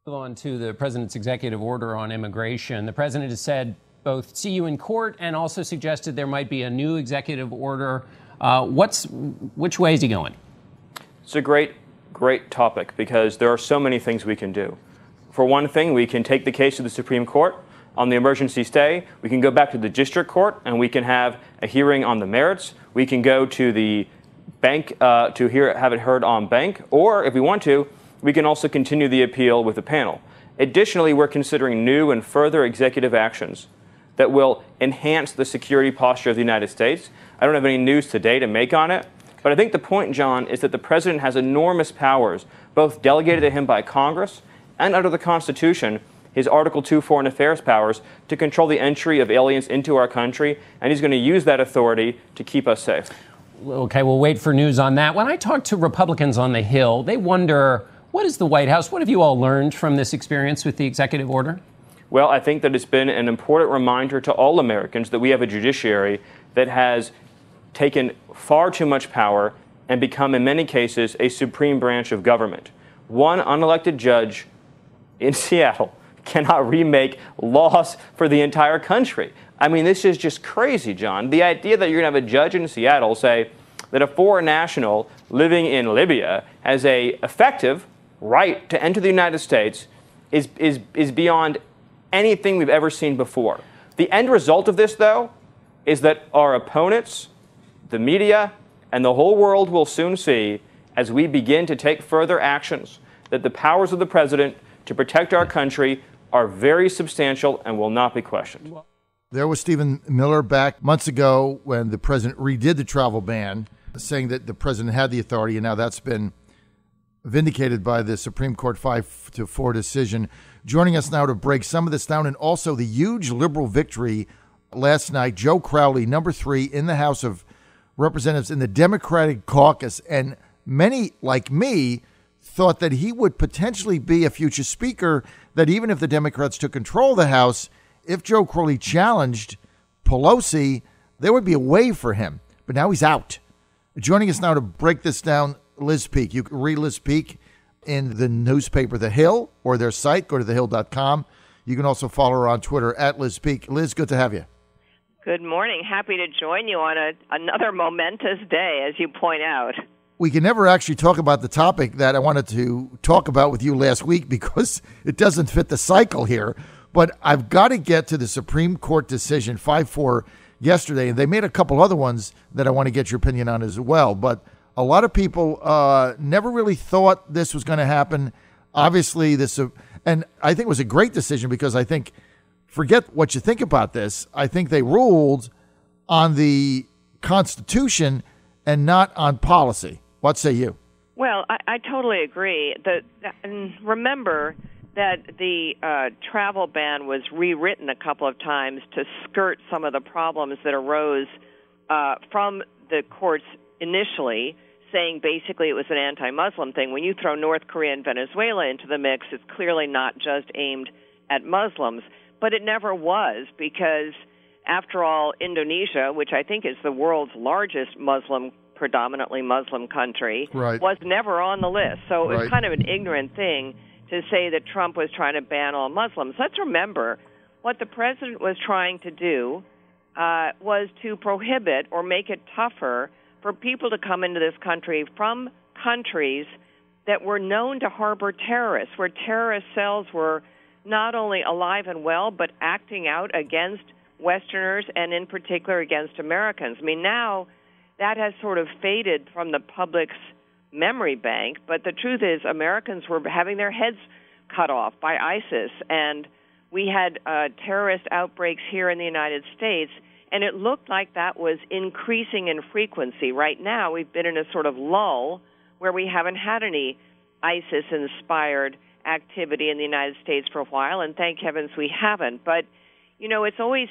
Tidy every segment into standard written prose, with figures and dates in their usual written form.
On to the president's executive order on immigration. The president has said both see you in court and also suggested there might be a new executive order. Which way is he going? It's a great topic because there are so many things we can do. For one thing, we can take the case to the Supreme Court on the emergency stay. We can go back to the district court and we can have a hearing on the merits. We can go to the bank have it heard on bank, or if we want to, we can also continue the appeal with the panel. Additionally, we're considering new and further executive actions that will enhance the security posture of the United States. I don't have any news today to make on it, but I think the point, John, is that the president has enormous powers, both delegated to him by Congress and under the Constitution, his Article 2 foreign affairs powers, to control the entry of aliens into our country, and he's going to use that authority to keep us safe. Okay, we'll wait for news on that. When I talk to Republicans on the Hill, they wonder, what is the White House? What have you all learned from this experience with the executive order? Well, I think that it's been an important reminder to all Americans that we have a judiciary that has taken far too much power and become, in many cases, a supreme branch of government. One unelected judge in Seattle cannot remake laws for the entire country. I mean, this is just crazy, John. The idea that you're going to have a judge in Seattle say that a foreign national living in Libya has a effective right to enter the United States is beyond anything we've ever seen before. The end result of this, though, is that our opponents, the media, and the whole world will soon see, as we begin to take further actions, that the powers of the president to protect our country are very substantial and will not be questioned. There was Stephen Miller back months ago when the president redid the travel ban, saying that the president had the authority, and now that's been vindicated by the Supreme Court 5-4 decision. Joining us now to break some of this down, and also the huge liberal victory last night, Joe Crowley, number 3 in the House of Representatives in the Democratic caucus, and many, like me, thought that he would potentially be a future speaker, that even if the Democrats took control of the House, if Joe Crowley challenged Pelosi, there would be a way for him. But now he's out. Joining us now to break this down, Liz Peek. You can read Liz Peek in the newspaper The Hill or their site. Go to thehill.com. You can also follow her on Twitter at Liz Peek. Liz, good to have you. Good morning. Happy to join you on another momentous day, as you point out. We can never actually talk about the topic that I wanted to talk about with you last week because it doesn't fit the cycle here. But I've got to get to the Supreme Court decision 5-4 yesterday, and they made a couple other ones that I want to get your opinion on as well. But a lot of people never really thought this was going to happen. Obviously, and I think it was a great decision because I think, forget what you think about this, I think they ruled on the Constitution and not on policy. What say you? Well, I totally agree. And remember that the travel ban was rewritten a couple of times to skirt some of the problems that arose from the courts initially, saying basically it was an anti-Muslim thing. When you throw North Korea and Venezuela into the mix, it's clearly not just aimed at Muslims. But it never was, because after all, Indonesia, which I think is the world's largest predominantly Muslim country, right, was never on the list. So it was kind of an ignorant thing to say that Trump was trying to ban all Muslims. Let's remember what the president was trying to do was to prohibit or make it tougher for people to come into this country from countries that were known to harbor terrorists, where terrorist cells were not only alive and well, but acting out against Westerners and in particular against Americans. I mean, now that has sort of faded from the public's memory bank, but the truth is Americans were having their heads cut off by ISIS, and we had terrorist outbreaks here in the United States, and it looked like that was increasing in frequency. Right now, we've been in a sort of lull where we haven't had any ISIS-inspired activity in the United States for a while, and thank heavens we haven't. But, you know, it's always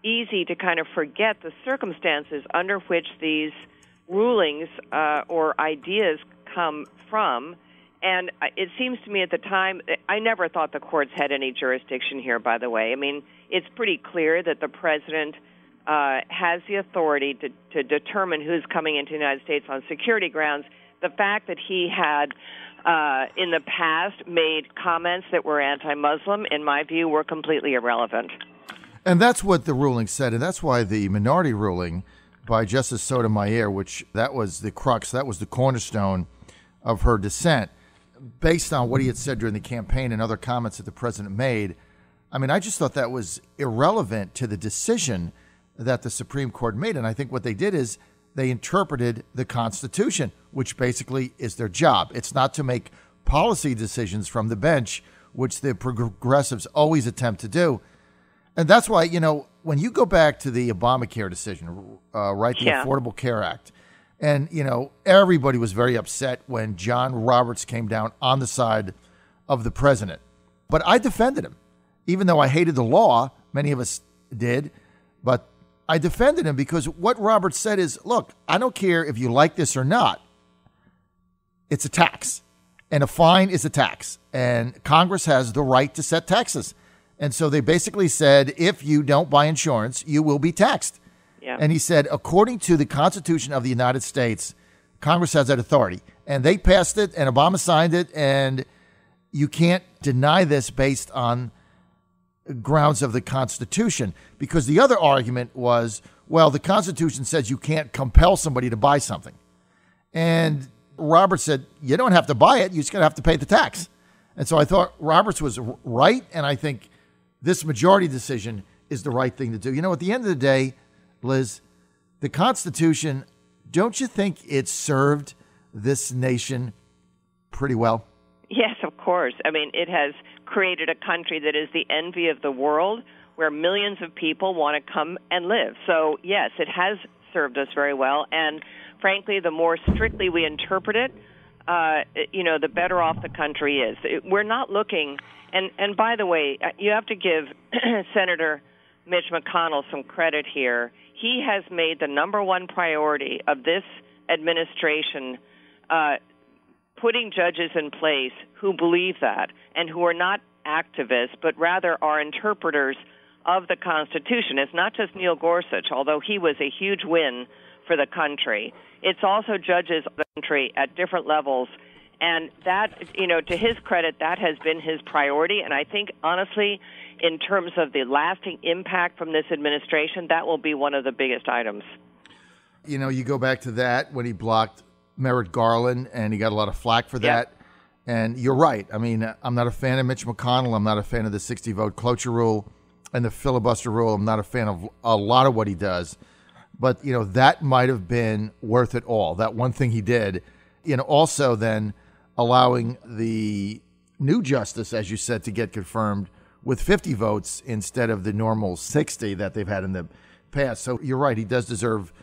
easy to kind of forget the circumstances under which these rulings or ideas come from. And it seems to me at the time, I never thought the courts had any jurisdiction here, by the way. I mean, it's pretty clear that the president has the authority to determine who's coming into the United States on security grounds. The fact that he had in the past made comments that were anti-Muslim, in my view, were completely irrelevant. And that's what the ruling said, and that's why the minority ruling by Justice Sotomayor, which that was the crux, that was the cornerstone of her dissent, based on what he had said during the campaign and other comments that the president made. I mean, I just thought that was irrelevant to the decision that the Supreme Court made. And I think what they did is they interpreted the Constitution, which basically is their job. It's not to make policy decisions from the bench, which the progressives always attempt to do. And that's why, when you go back to the Obamacare decision, right, the Affordable Care Act, and, everybody was very upset when John Roberts came down on the side of the president. But I defended him, even though I hated the law. Many of us did. But I defended him because what Roberts said is, look, I don't care if you like this or not. It's a tax. And a fine is a tax. And Congress has the right to set taxes. And so they basically said, if you don't buy insurance, you will be taxed. Yeah. And he said, according to the Constitution of the United States, Congress has that authority. And they passed it, and Obama signed it, and you can't deny this based on grounds of the Constitution. Because the other argument was, well, the Constitution says you can't compel somebody to buy something. And Roberts said, you don't have to buy it, you just gotta have to pay the tax. And so I thought Roberts was right, and I think this majority decision is the right thing to do. At the end of the day, Liz, the Constitution, don't you think it served this nation pretty well? Yes, of course. I mean, it has created a country that is the envy of the world, where millions of people want to come and live. So, yes, it has served us very well. And, frankly, the more strictly we interpret it, the better off the country is. We're not looking... And by the way, you have to give Senator Mitch McConnell some credit here. He has made the number one priority of this administration putting judges in place who believe that and who are not activists, but rather are interpreters of the Constitution. It's not just Neil Gorsuch, although he was a huge win for the country. It's also judges of the country at different levels. And that, to his credit, that has been his priority. And I think, honestly, in terms of the lasting impact from this administration, that will be one of the biggest items. You go back to that when he blocked Merrick Garland, and he got a lot of flack for that. And you're right. I mean, I'm not a fan of Mitch McConnell. I'm not a fan of the 60-vote cloture rule and the filibuster rule. I'm not a fan of a lot of what he does. But, that might have been worth it all, that one thing he did. Also then allowing the new justice, as you said, to get confirmed with 50 votes instead of the normal 60 that they've had in the past. So you're right. He does deserve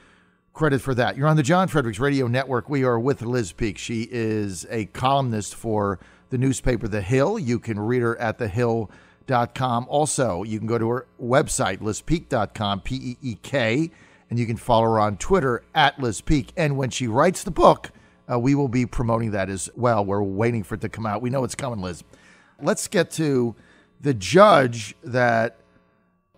credit for that. You're on the John Fredericks Radio Network. We are with Liz Peek. She is a columnist for the newspaper The Hill. You can read her at thehill.com. Also, you can go to her website, lizpeek.com, P-E-E-K, and you can follow her on Twitter at Liz Peek. And when she writes the book, we will be promoting that as well. We're waiting for it to come out. We know it's coming, Liz. Let's get to the judge that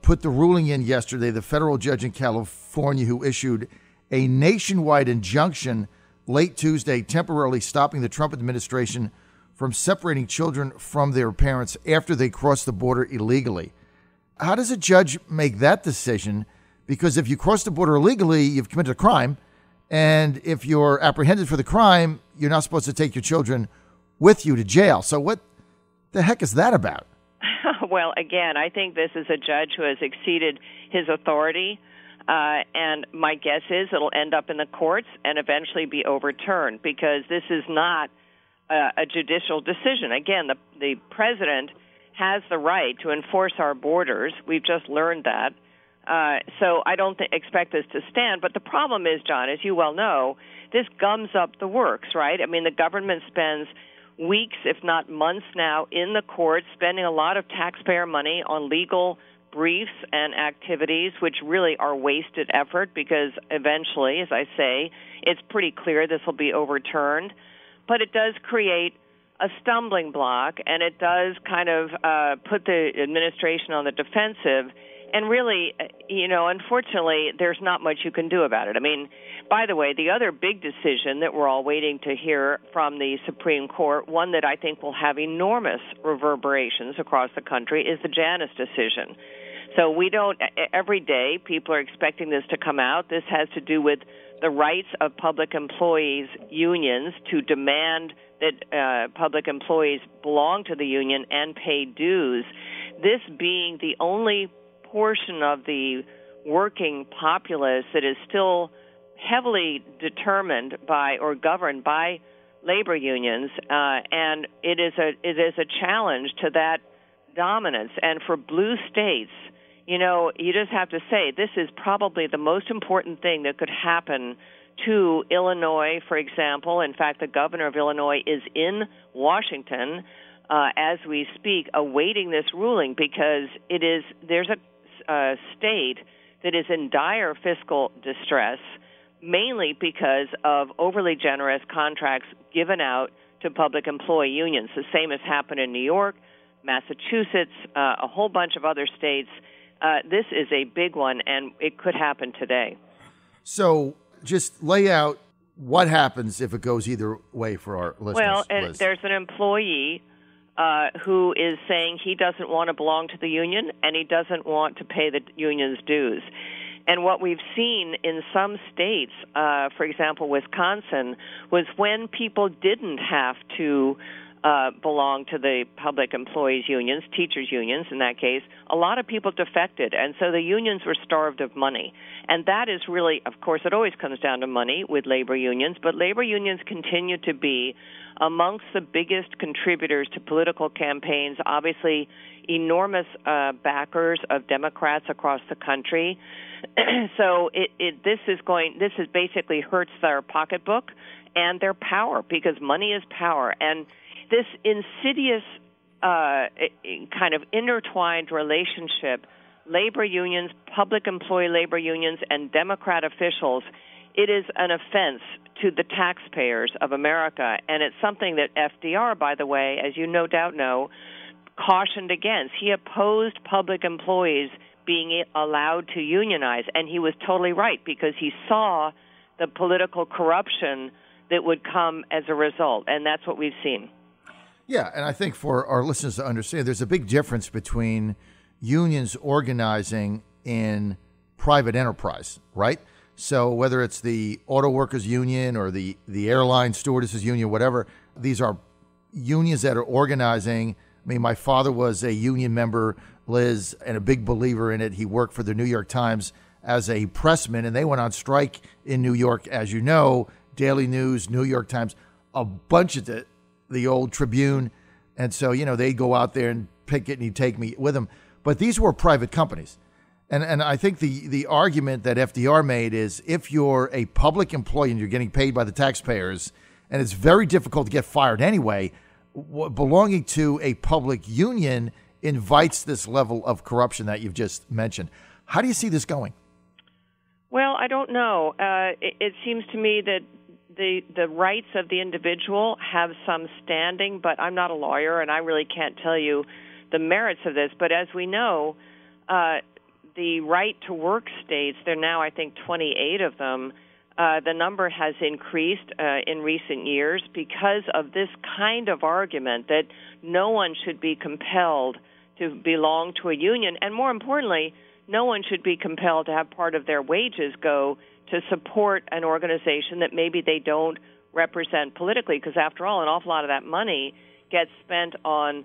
put the ruling in yesterday, the federal judge in California who issued a nationwide injunction late Tuesday, temporarily stopping the Trump administration from separating children from their parents after they cross the border illegally. How does a judge make that decision? Because if you cross the border illegally, you've committed a crime. And if you're apprehended for the crime, you're not supposed to take your children with you to jail. So what the heck is that about? Well, again, I think this is a judge who has exceeded his authority, and my guess is it'll end up in the courts and eventually be overturned because this is not a judicial decision. Again, the president has the right to enforce our borders. We've just learned that. So I don't expect this to stand. But the problem is, John, as you well know, this gums up the works, right? I mean, the government spends weeks, if not months now, in the courts, spending a lot of taxpayer money on legal briefs and activities, which really are wasted effort because eventually, as I say, it's pretty clear this will be overturned. But it does create a stumbling block, and it does kind of put the administration on the defensive. And really, unfortunately, there's not much you can do about it. I mean, by the way, the other big decision that we're all waiting to hear from the Supreme Court, one that I think will have enormous reverberations across the country, is the Janus decision. So every day people are expecting this to come out. This has to do with the rights of public employees' unions to demand that public employees belong to the union and pay dues. This being the only portion of the working populace that is still heavily determined by or governed by labor unions, and it is a challenge to that dominance. And for blue states, you just have to say this is probably the most important thing that could happen to Illinois, for example. In fact, the governor of Illinois is in Washington as we speak, awaiting this ruling, because there's a state that is in dire fiscal distress, mainly because of overly generous contracts given out to public employee unions. The same has happened in New York, Massachusetts, a whole bunch of other states. This is a big one, and it could happen today. So just lay out what happens if it goes either way for our listeners. Well, and there's an employee who is saying he doesn't want to belong to the union and he doesn't want to pay the union's dues. And what we've seen in some states, for example, Wisconsin, was when people didn't have to belong to the public employees unions, teachers unions in that case, a lot of people defected, and so the unions were starved of money. And that is really, of course, it always comes down to money with labor unions, but labor unions continue to be amongst the biggest contributors to political campaigns, obviously enormous backers of Democrats across the country. So this basically hurts their pocketbook and their power, because money is power. And this insidious kind of intertwined relationship, labor unions, public employee labor unions, and Democrat officials, it is an offense to the taxpayers of America. And it's something that FDR, by the way, as you no doubt know, cautioned against. He opposed public employees being allowed to unionize, and he was totally right, because he saw the political corruption that would come as a result, and that's what we've seen. Yeah, and I think for our listeners to understand, there's a big difference between unions organizing in private enterprise, right? So whether it's the auto workers union or the airline stewardesses union, whatever, these are unions that are organizing. I mean, my father was a union member, Liz, and a big believer in it. He worked for the New York Times as a pressman, and they went on strike in New York, as you know, Daily News, New York Times, a bunch of the old Tribune. And so, they'd go out there and picket, and he'd take me with them. But these were private companies. And I think the argument that FDR made is, if you're a public employee and you're getting paid by the taxpayers, and it's very difficult to get fired anyway, belonging to a public union invites this level of corruption that you've just mentioned. How do you see this going? Well, I don't know. It seems to me that the rights of the individual have some standing, but I'm not a lawyer, and I really can't tell you the merits of this. But as we know, the right to work states, there are now, I think, 28 of them. The number has increased in recent years because of this kind of argument that no one should be compelled to belong to a union, and more importantly, no one should be compelled to have part of their wages go to support an organization that maybe they don't represent politically, because after all, an awful lot of that money gets spent on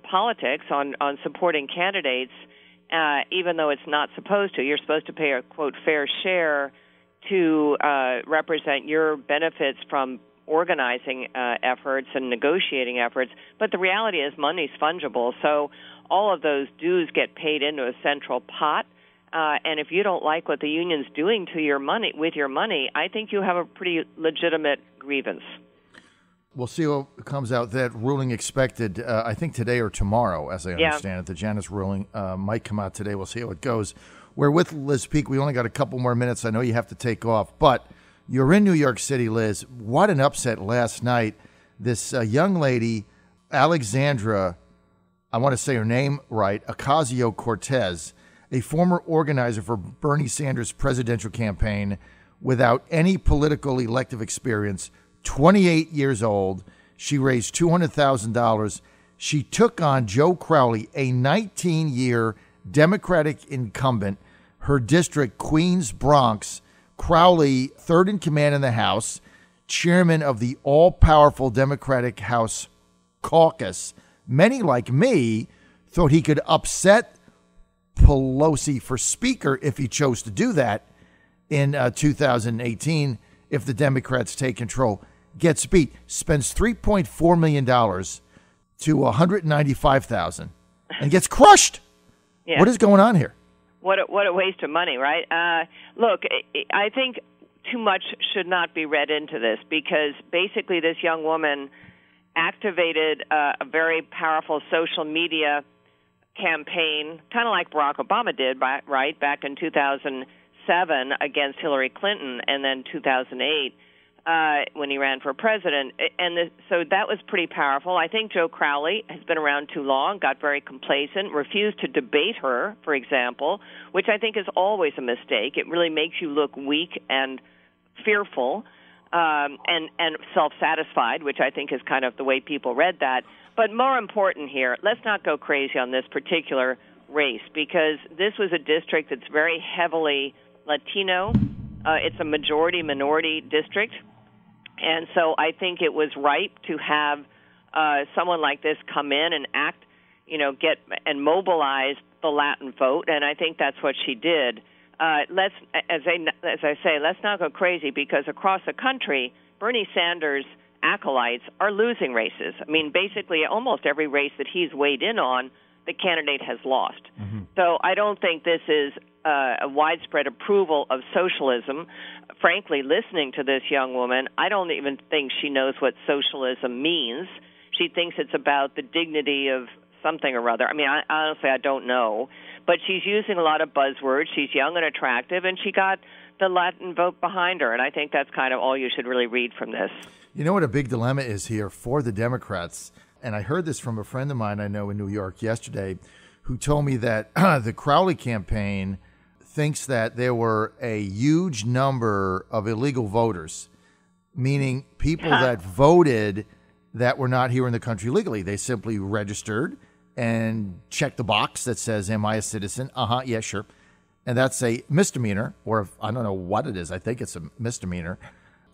politics, on supporting candidates, even though it's not supposed to. You're supposed to pay a, quote, fair share to represent your benefits from organizing efforts and negotiating efforts, but the reality is money's fungible, so all of those dues get paid into a central pot, and if you don't like what the union's doing to your money, with your money, I think you have a pretty legitimate grievance. We'll see what comes out. That ruling expected, I think today or tomorrow, as I understand it. The Janus ruling might come out today. We'll see how it goes. We're with Liz Peek. We only got a couple more minutes. I know you have to take off, but you're in New York City, Liz. What an upset last night. This young lady, Alexandra, I want to say her name right, Ocasio-Cortez, a former organizer for Bernie Sanders' presidential campaign without any political elective experience, 28 years old. She raised $200,000. She took on Joe Crowley, a 19-year Democratic incumbent, her district, Queens, Bronx. Crowley, third in command in the House, chairman of the all-powerful Democratic House caucus. Many, like me, thought he could upset Pelosi for Speaker if he chose to do that in 2018 if the Democrats take control. Gets beat, spends $3.4 million to $195,000 and gets crushed. Yeah. What is going on here? What a waste of money, right? Look, I think too much should not be read into this because basically this young woman activated a very powerful social media campaign, kind of like Barack Obama did, right, back in 2007 against Hillary Clinton, and then 2008 when he ran for president. So that was pretty powerful. I think Joe Crowley has been around too long, got very complacent, refused to debate her, for example, which I think is always a mistake. It really makes you look weak and fearful and self-satisfied, which I think is kind of the way people read that. But more important here, let's not go crazy on this particular race because this was a district that's very heavily Latino. It's a majority-minority district. And so I think it was ripe to have someone like this come in and act, get and mobilize the Latin vote, and I think that's what she did. Let's, as I say, let's not go crazy because across the country, Bernie Sanders' acolytes are losing races. I mean, basically, almost every race that he's weighed in on, the candidate has lost. Mm-hmm. So I don't think this is a widespread approval of socialism. Frankly, listening to this young woman, I don't even think she knows what socialism means. She thinks it's about the dignity of something or other. I mean, honestly, I don't know. But she's using a lot of buzzwords. She's young and attractive, and she got the Latin vote behind her. And I think that's kind of all you should really read from this. You know what a big dilemma is here for the Democrats? And I heard this from a friend of mine I know in New York yesterday who told me that the Crowley campaign thinks that there were a huge number of illegal voters, meaning people that voted that were not here in the country legally. They simply registered and checked the box that says, am I a citizen? Yeah, sure. And that's a misdemeanor, or I don't know what it is. I think it's a misdemeanor.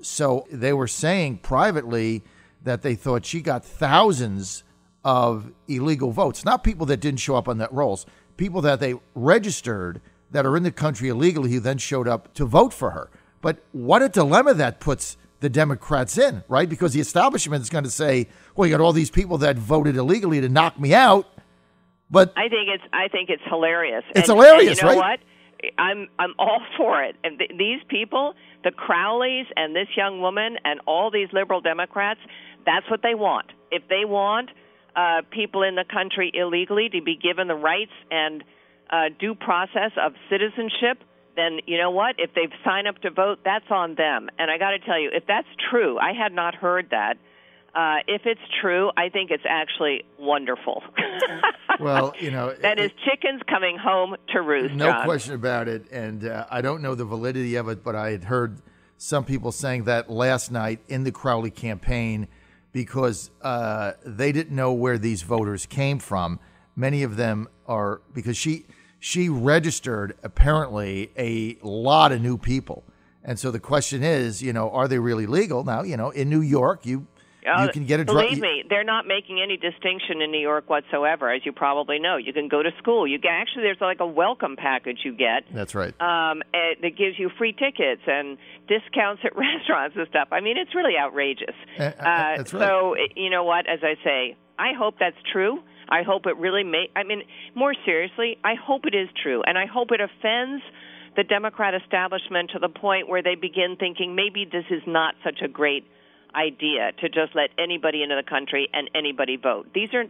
So they were saying privately that they thought she got thousands of illegal votes, not people that didn't show up on that rolls, people that they registered that are in the country illegally who then showed up to vote for her. But what a dilemma that puts the Democrats in, right? Because the establishment is going to say, well, you got all these people that voted illegally to knock me out. But I think it's hilarious. It's hilarious, and you know right? What? I'm all for it. And these people, the Crowleys and this young woman and all these liberal Democrats, that's what they want. If they want people in the country illegally to be given the rights and due process of citizenship, then you know what? If they've signed up to vote, that's on them. And I got to tell you, if that's true, I had not heard that. If it's true, I think it's actually wonderful. Well, that is chickens coming home to roost. No John. question about it. And I don't know the validity of it, but I had heard some people saying that last night in the Crowley campaign because they didn't know where these voters came from. Many of them are because she registered apparently a lot of new people. And so the question is, are they really legal? Now, in New York, you can get a drug. Believe me, they're not making any distinction in New York whatsoever, as you probably know. You can go to school. Actually, there's like a welcome package you get. That's right. That gives you free tickets and discounts at restaurants and stuff. I mean, it's really outrageous. That's right. So, you know what, as I say, I hope that's true. I hope it really more seriously, I hope it is true. And I hope it offends the Democrat establishment to the point where they begin thinking maybe this is not such a great idea to just let anybody into the country and anybody vote. These are,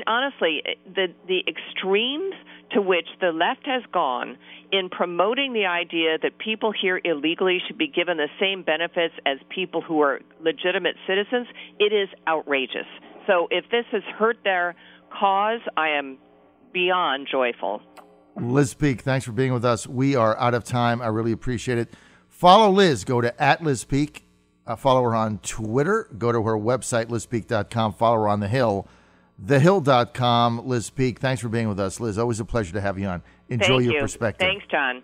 honestly, the extremes to which the left has gone in promoting the idea that people here illegally should be given the same benefits as people who are legitimate citizens, it is outrageous. So if this has hurt their cause, I am beyond joyful. Liz Peek, thanks for being with us. We are out of time. I really appreciate it. Follow Liz. Go to @LizPeek. Follow her on Twitter. Go to her website, lizpeek.com. Follow her on The Hill, thehill.com. Liz Peek, thanks for being with us. Liz, always a pleasure to have you on. Enjoy your perspective. Thanks, John.